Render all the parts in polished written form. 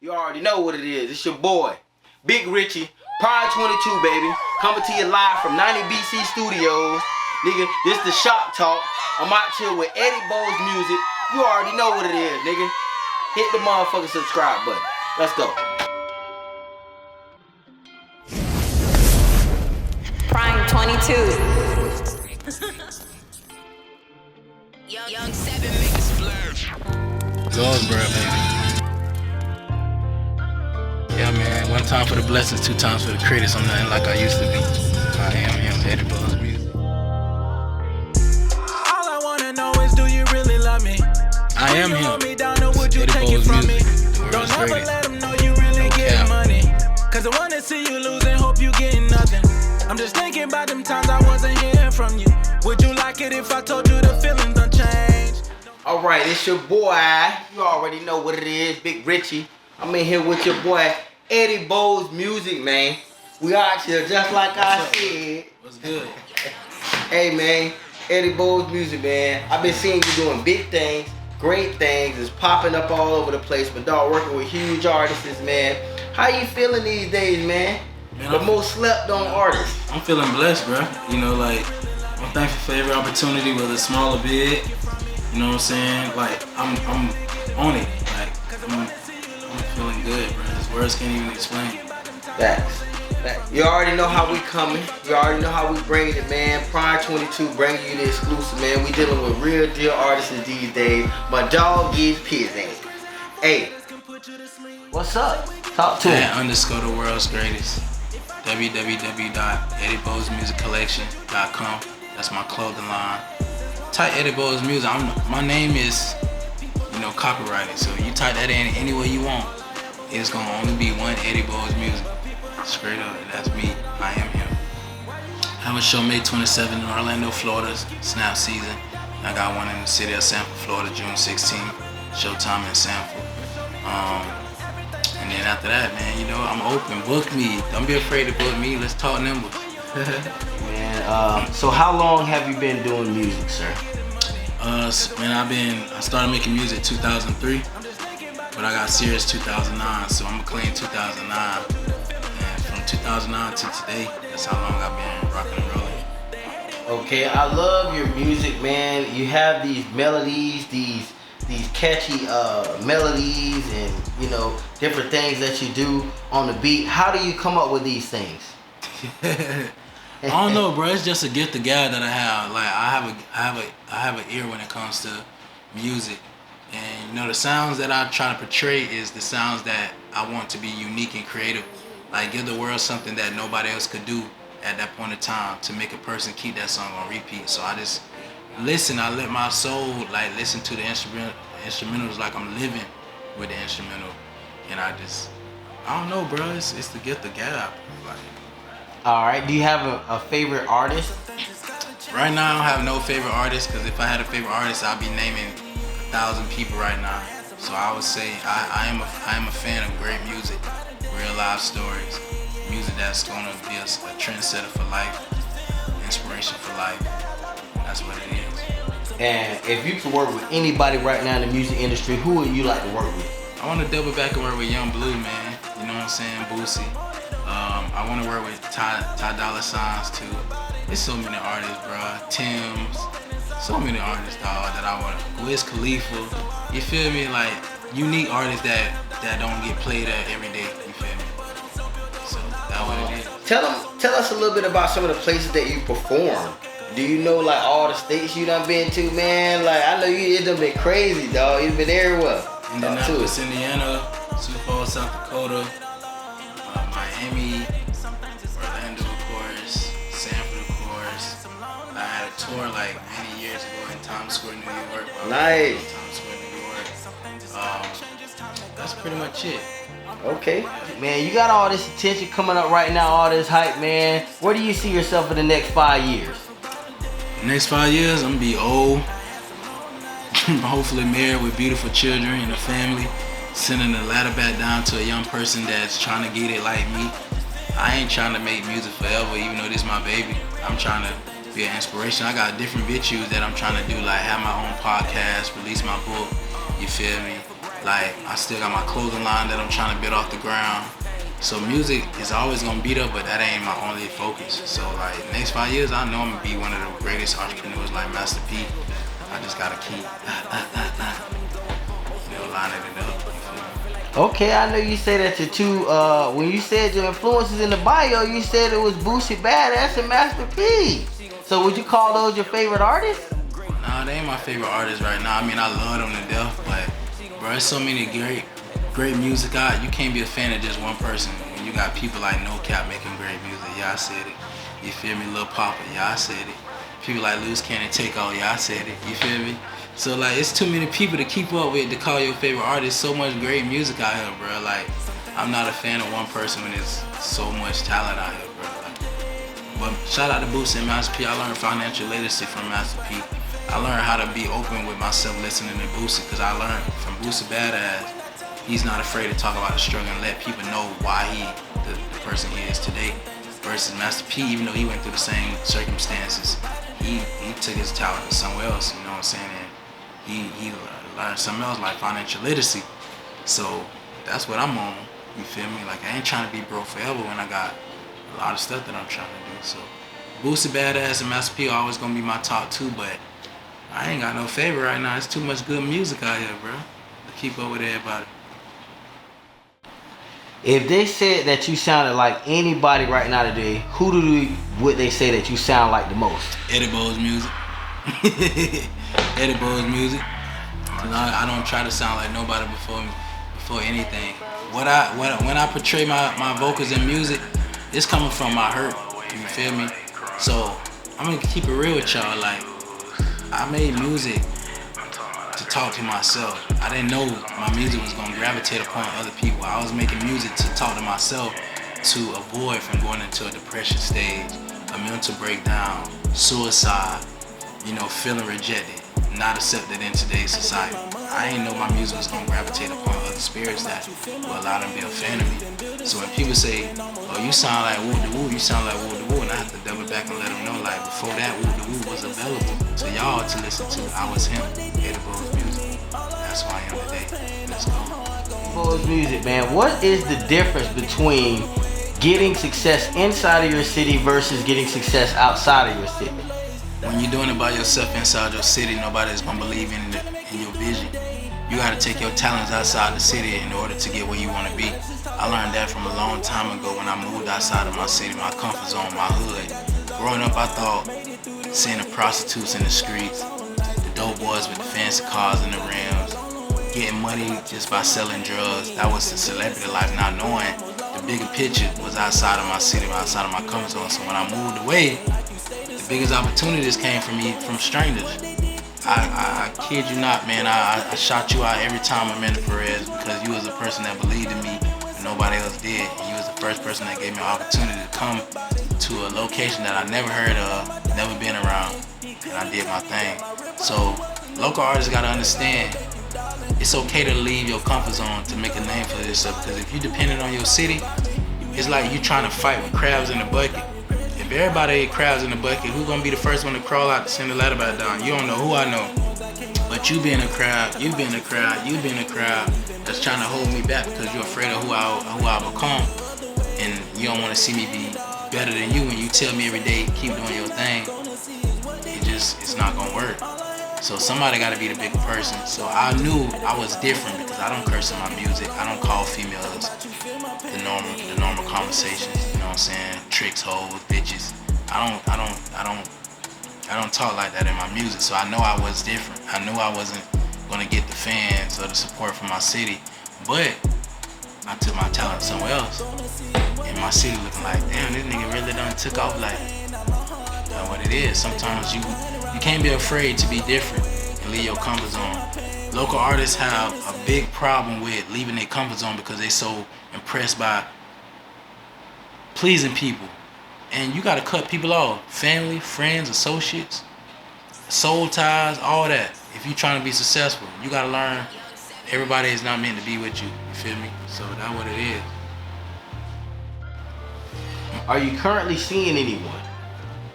You already know what it is. It's your boy, Big Richie, Pride 22, baby. Coming to you live from 90 BC Studios. Nigga, this the Shop Talk. I'm out here with Eddy Bose music. You already know what it is, nigga. Hit the motherfucking subscribe button. Let's go. Prime 22. Young 7 make a splurge. Goldsboro, baby. Yeah, man. One time for the blessings, two times for the critics. I'm nothing like I used to be. I am him, Eddy Bose music. All I wanna know is, do you really love me? I am him. Me down, or would you Eddy take Bose it from music. me? The Don't world's ever greatest. let them know you really get money. Cause I wanna see you lose and hope you getting nothing. I'm just thinking about them times I wasn't hearing from you. Would you like it if I told you the feelings don't change? Alright, it's your boy. You already know what it is, Big Richie. I'm in here with your boy, Eddy Bose music, man. We out here just like I said. What's good? Hey, man, Eddy Bose music, man. I've been seeing you doing big things, great things. It's popping up all over the place. But dog, working with huge artists, man. How you feeling these days, man? The most slept on artist. I'm feeling blessed, bro. You know, like, I'm thankful for every opportunity, whether it's small or big. You know what I'm saying? Like, I'm on it. Like, I'm feeling good, bro. These words can't even explain. Facts. You already know how we coming. You already know how we bringing it, man. Prime 22 bringing you the exclusive, man. We dealing with real deal artists these days. My dog is pissing. Hey, what's up? Talk to him. _ the world's greatest. www.eddybosemusiccollection.com. That's my clothing line. Type Eddy Bose music. My name is, copyrighted. So you type that in any way you want. It's gonna only be one Eddy Bose music. Straight up, that's me. I am him. I have a show May 27 in Orlando, Florida. Snap season. I got one in the city of Sanford, Florida, June 16th. Showtime in Sanford. And then after that, man, I'm open. Book me. Don't be afraid to book me. Let's talk numbers. Man, so how long have you been doing music, sir? Man, I started making music 2003, but I got serious 2009, so I'm gonna claim 2009. And from 2009 to today, that's how long I've been rocking and rolling. Okay, I love your music, man. You have these melodies, these catchy melodies, and different things that you do on the beat. How do you come up with these things? I don't know, bro. It's just a gift of God that I have. Like I have an ear when it comes to music, and the sounds that I try to portray is the sounds that I want to be unique and creative. Like give the world something that nobody else could do at that point in time to make a person keep that song on repeat. So I just listen. I let my soul listen to the instrumentals like I'm living with the instrumental, and I don't know, bro. It's the gift of God. All right. Do you have a favorite artist? Right now, I don't have no favorite artist, because if I had a favorite artist, I'd be naming 1,000 people right now. So I would say I am a fan of great music, real life stories, music that's gonna be a trendsetter for life, inspiration for life. That's what it is. And if you could work with anybody right now in the music industry, who would you like to work with? I want to double back and work with Young Blue, man. You know what I'm saying? Boosie. I want to work with Ty Dolla Signs too. There's so many artists, bro. Tim's, so many artists, dog, that I want to. Wiz Khalifa. You feel me? Like unique artists that don't get played at every day. You feel me? So that's what it is. Tell us a little bit about some of the places that you perform. Do you know all the states you done been to, man? I know it done been crazy, dog. You've been everywhere. Indianapolis, Indiana, Sioux Falls, South Dakota, Miami, Orlando, of course, Sanford, of course. I had a tour many years ago in Times Square, New York. Nice. Times Square, New York. That's pretty much it. Okay. Man, you got all this attention coming up right now, all this hype, man. Where do you see yourself in the next 5 years? Next 5 years, I'm gonna be old. Hopefully married with beautiful children and a family. Sending the ladder back down to a young person that's trying to get it like me. I ain't trying to make music forever, even though this is my baby. I'm trying to be an inspiration. I got different virtues that I'm trying to do, have my own podcast, release my book, you feel me? Like, I still got my clothing line that I'm trying to build off the ground. So music is always gonna be there, but that ain't my only focus. So like, next 5 years, I know I'm gonna be one of the greatest entrepreneurs like Master P. I just gotta keep, lining it up. Okay, I know you said that your two, when you said your influences in the bio, you said it was Boosie Badass and Master P. So would you call those your favorite artists? Nah, they ain't my favorite artists right now. I mean, I love them to death, but bro, there's so many great music out. You can't be a fan of just one person. When you got people like No Cap making great music, yeah, I said it. You feel me? Lil Papa, yeah, I said it. People like Loose Cannon Takeoff, yeah, I said it. You feel me? So like, it's too many people to keep up with to call your favorite artist. So much great music out here, bro. Like, I'm not a fan of one person when there's so much talent out here, bro. Like, but shout out to Boosie and Master P. I learned financial literacy from Master P. I learned how to be open with myself listening to Boosie, because I learned from Boosie Badass. He's not afraid to talk about the struggle and let people know why he the person he is today. Versus Master P, even though he went through the same circumstances, he took his talent to somewhere else, you know what I'm saying? And he learned something else, like financial literacy. So that's what I'm on, you feel me? Like, I ain't trying to be broke forever when I got a lot of stuff that I'm trying to do. So Boosie Badass and Master P are always gonna be my top two, but I ain't got no favorite right now. It's too much good music out here, bro, to keep up with everybody. If they said that you sounded like anybody right now today, would they say that you sound like the most? Eddy Bose music. Eddy Bose music. I don't try to sound like nobody before anything. When I portray my vocals in music, it's coming from my hurt. You feel me? So I'm gonna keep it real with y'all. Like, I made music to talk to myself. I didn't know my music was gonna gravitate upon other people. I was making music to talk to myself, to avoid from going into a depression stage, a mental breakdown, suicide, feeling rejected, not accepted in today's society. I ain't know my music was gonna gravitate upon other spirits that will allow them to be a fan of me. So when people say, oh, you sound like Woo Da Woo, you sound like Woo Da Woo, and I have to double back and let them know, like, before that, Woo Da Woo was available to y'all to listen to. I was him, Eddy Bose music. That's who I am today. Let's go. Bose music, man. What is the difference between getting success inside of your city versus getting success outside of your city? When you're doing it by yourself inside your city, nobody's gonna believe in your vision. You gotta take your talents outside the city in order to get where you wanna be. I learned that from a long time ago when I moved outside of my city, my comfort zone, my hood. Growing up, I thought seeing the prostitutes in the streets, the dope boys with the fancy cars and the rims, getting money just by selling drugs, that was the celebrity life, not knowing the bigger picture was outside of my city, outside of my comfort zone. So when I moved away, the biggest opportunities came from strangers. I kid you not, man, I shot you out every time I'm in the Perez because you was the person that believed in me and nobody else did. And you was the first person that gave me an opportunity to come to a location that I never heard of, never been around, and I did my thing. So local artists gotta understand, it's okay to leave your comfort zone to make a name for yourself, because if you dependent on your city, it's like you trying to fight with crabs in the bucket. If everybody ate crabs in the bucket, who's gonna be the first one to crawl out to send the ladder back down? You don't know who I know. But you being a crowd, you being a crowd that's trying to hold me back because you're afraid of who I become. And you don't want to see me be better than you when you tell me every day, keep doing your thing. It's not gonna work. So somebody gotta be the bigger person. So I knew I was different because I don't curse in my music. I don't call females the normal conversations. You know what I'm saying? Tricks, hoes, bitches. I don't talk like that in my music. So I know I was different. I knew I wasn't gonna get the fans or the support from my city, but I took my talent somewhere else. And my city looking like, damn, this nigga really done took off. Like, that's what it is. Sometimes you can't be afraid to be different and leave your comfort zone. Local artists have a big problem with leaving their comfort zone because they so impressed by pleasing people. And you gotta cut people off. Family, friends, associates, soul ties, all that. If you're trying to be successful, you gotta learn everybody is not meant to be with you. You feel me? So that's what it is. Are you currently seeing anyone?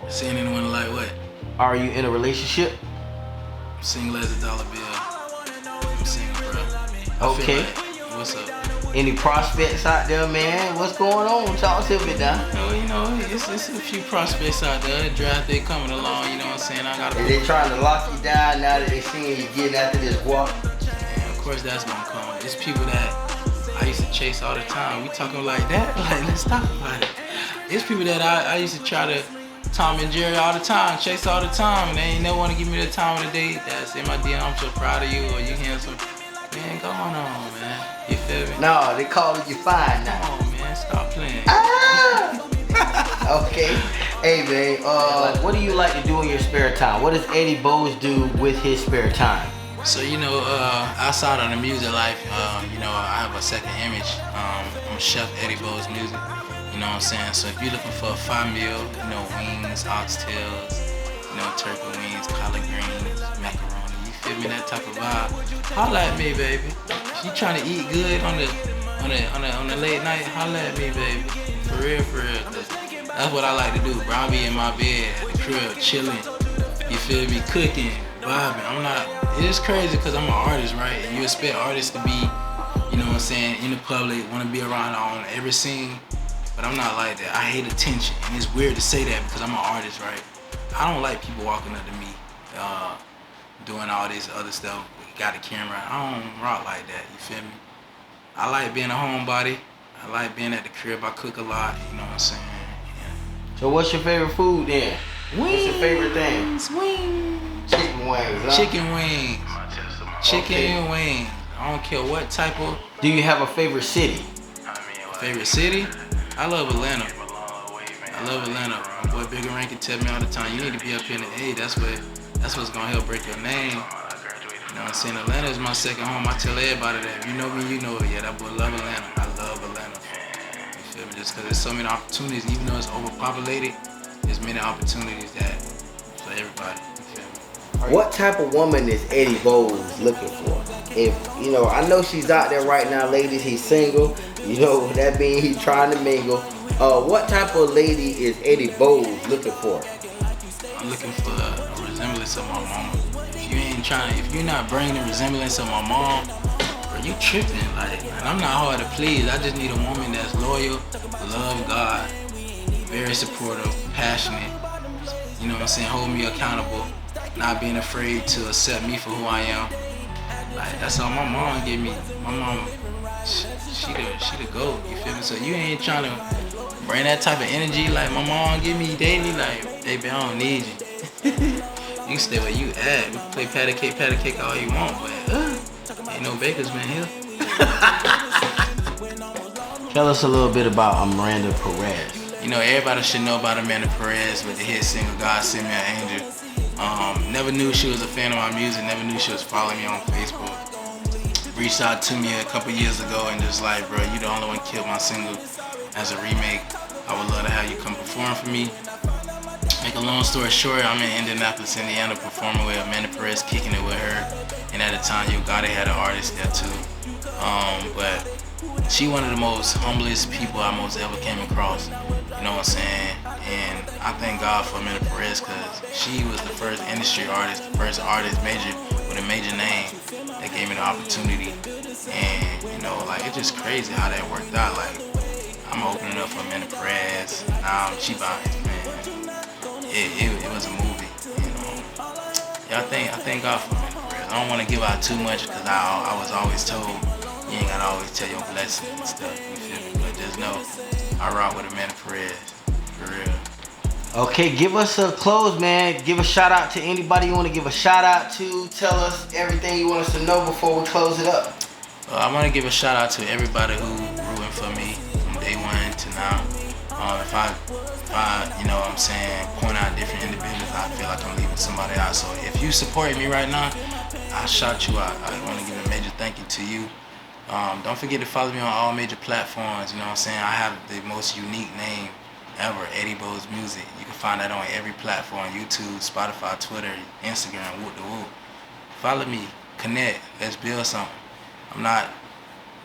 Seeing anyone like what? Are you in a relationship? Single as a dollar bill. I'm single, bro. I feel Okay. like, what's up? Any prospects out there, man? What's going on? Talk to me now. It's a few prospects out there. Draft day coming along, you know what I'm saying? I gotta. Is they trying to lock you down now that they seeing you getting after this walk? And of course, that's gonna come. It's people that I used to chase all the time. We talking like that? Like, let's talk about it. It's people that I used to try to Tom and Jerry all the time, chase all the time, and they ain't never want to give me the time of the day. That's in my DM. I'm so proud of you, or you handsome. Man, go on, man. You feel me? No, they calling you fine now. Come on, man. Stop playing. Okay. Hey, man. What do you like to do in your spare time? What does Eddy Bose do with his spare time? So, outside of the music life, I have a second image. I'm a chef, Eddy Bose Music. You know what I'm saying? So if you're looking for a fire meal, wings, oxtails, turkey wings, collard greens, macaroni, you feel me? That type of vibe. Holla at me, baby. If you trying to eat good on the late night, holla at me, baby. For real. 'Cause that's what I like to do, bro. I be in my bed at the crib, chilling. You feel me? Cooking, vibing. It's crazy because I'm an artist, right? And you expect artists to be, in the public, want to be around on every scene. But I'm not like that. I hate attention. And it's weird to say that because I'm an artist, right? I don't like people walking up to me, doing all this other stuff. Got a camera. I don't rock like that, you feel me? I like being a homebody. I like being at the crib. I cook a lot, you know what I'm saying? Yeah. So what's your favorite food then? What's your favorite thing? Wings. Chicken wings, huh? Chicken wings. Chicken Okay. wings. I don't care what type of. Do you have a favorite city? Favorite city? I love Atlanta. My boy Bigger Rankin tell me all the time, you need to be up here in the A. That's what's gonna help break your name. You know what I'm saying? Atlanta is my second home. I tell everybody that. If you know me, you know it. Yeah, that boy love Atlanta. I love Atlanta. You feel me? Just because there's so many opportunities, even though it's overpopulated, there's many opportunities that for everybody. You feel me? What type of woman is Eddy Bose looking for? If I know she's out there right now, ladies. He's single. That means he's trying to mingle. What type of lady is Eddy Bose looking for? I'm looking for a resemblance of my mama. If you're not bringing the resemblance of my mom, bro, you tripping. And I'm not hard to please. I just need a woman that's loyal, love God, very supportive, passionate. You know what I'm saying? Hold me accountable, not being afraid to accept me for who I am. That's all my mom gave me. My mom, she the GOAT. You feel me? So you ain't trying to bring that type of energy like my mom give me daily. Like, baby, I don't need you. You can stay where you at. We can play patty cake all you want, but ain't no bakers man here. Tell us a little bit about Amanda Perez. Everybody should know about Amanda Perez with the hit single God Send Me an Angel. Never knew she was a fan of my music, never knew she was following me on Facebook. Reached out to me a couple years ago and just like, bro, you the only one killed my single as a remake. I would love to have you come perform for me. Make a long story short, I'm in Indianapolis, Indiana, performing with Amanda Perez, kicking it with her. And at the time, Yo Gotti had an artist there too. But she one of the most humblest people I most ever came across. You know what I'm saying? And I thank God for Amanda Perez because she was the first industry artist, the first artist with a major name that gave me the opportunity. And it's just crazy how that worked out. I'm opening up for Amanda Perez. Now she buying it, man. It was a movie, Yeah, I thank God for Amanda Perez. I don't want to give out too much because I was always told you ain't gotta always tell your blessings and stuff. You feel me? But just know I rock with Amanda Perez, for real. Okay, give us a close, man. Give a shout out to anybody you want to give a shout out to. Tell us everything you want us to know before we close it up. I want to give a shout out to everybody who rooting for me from day one to now. If I point out different individuals, I feel like I'm leaving somebody out. So if you supporting me right now, I shout you out. I want to give a major thank you to you. Don't forget to follow me on all major platforms. You know what I'm saying? I have the most unique name ever, Eddy Bose Music. You can find that on every platform: YouTube, Spotify, Twitter, Instagram, whoop the whoop. Follow me, connect, let's build something. I'm not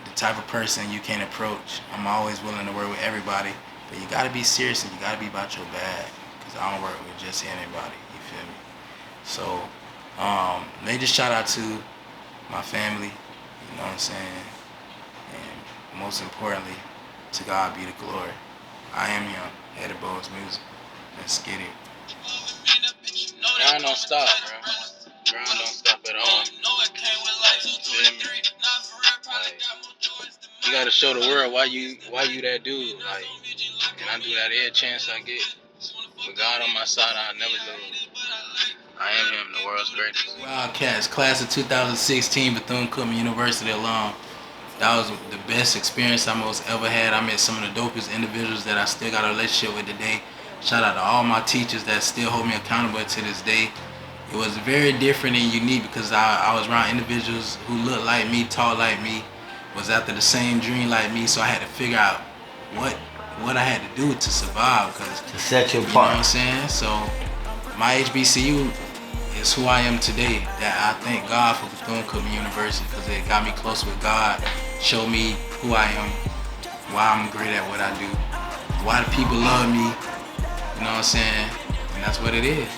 the type of person you can't approach. I'm always willing to work with everybody, but you gotta be serious and you gotta be about your bag, because I don't work with just anybody, you feel me? So, major shout out to my family, You know what I'm saying? And most importantly, to God be the glory. I am him, Eddy Bose Music. Let's get it. Grind don't stop, bro. Grind don't stop at all. Feel me? Like, you gotta show the world why you that dude. Like, and I do that every chance I get. With God on my side, I'll never lose. I am him, the world's greatest. Wildcats, class of 2016, Bethune-Cookman University alum. That was the best experience I most ever had. I met some of the dopest individuals that I still got a relationship with today. Shout out to all my teachers that still hold me accountable to this day. It was very different and unique because I was around individuals who looked like me, tall like me, was after the same dream like me, so I had to figure out what I had to do to survive. Cause, to set you apart. You know what I'm saying? So my HBCU is who I am today. That I thank God for Bethune-Cookman University because it got me close with God, showed me who I am, why I'm great at what I do, why the people love me. You know what I'm saying? And that's what it is.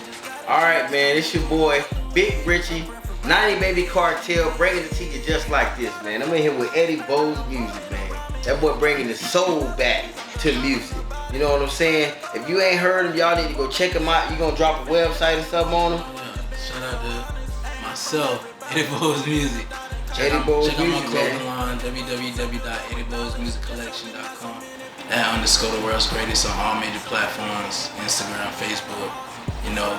Alright, man, it's your boy, Big Richie, 90 Baby Cartel, bringing it to you just like this, man. I'm in here with Eddy Bose Music, man. That boy bringing the soul back to music. You know what I'm saying? If you ain't heard him, y'all need to go check him out. You gonna drop a website and stuff on him? Yeah, shout out to myself, Eddy Bose Music. Check out my clothing line, www.eddybosemusiccollection.com. That _ the world's greatest on all major platforms, Instagram, Facebook, you know,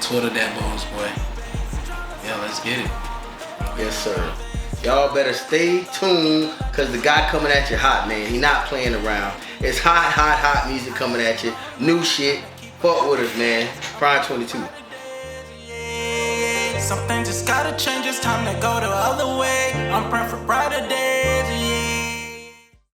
Twitter, that Bose boy. Yeah, let's get it. Yes, sir. Y'all better stay tuned, cause the guy coming at you hot, man. He not playing around. It's hot music coming at you. New shit. Fuck with us, man. Prime 22. Something just gotta change, it's time to go the other way. I'm praying for brighter days.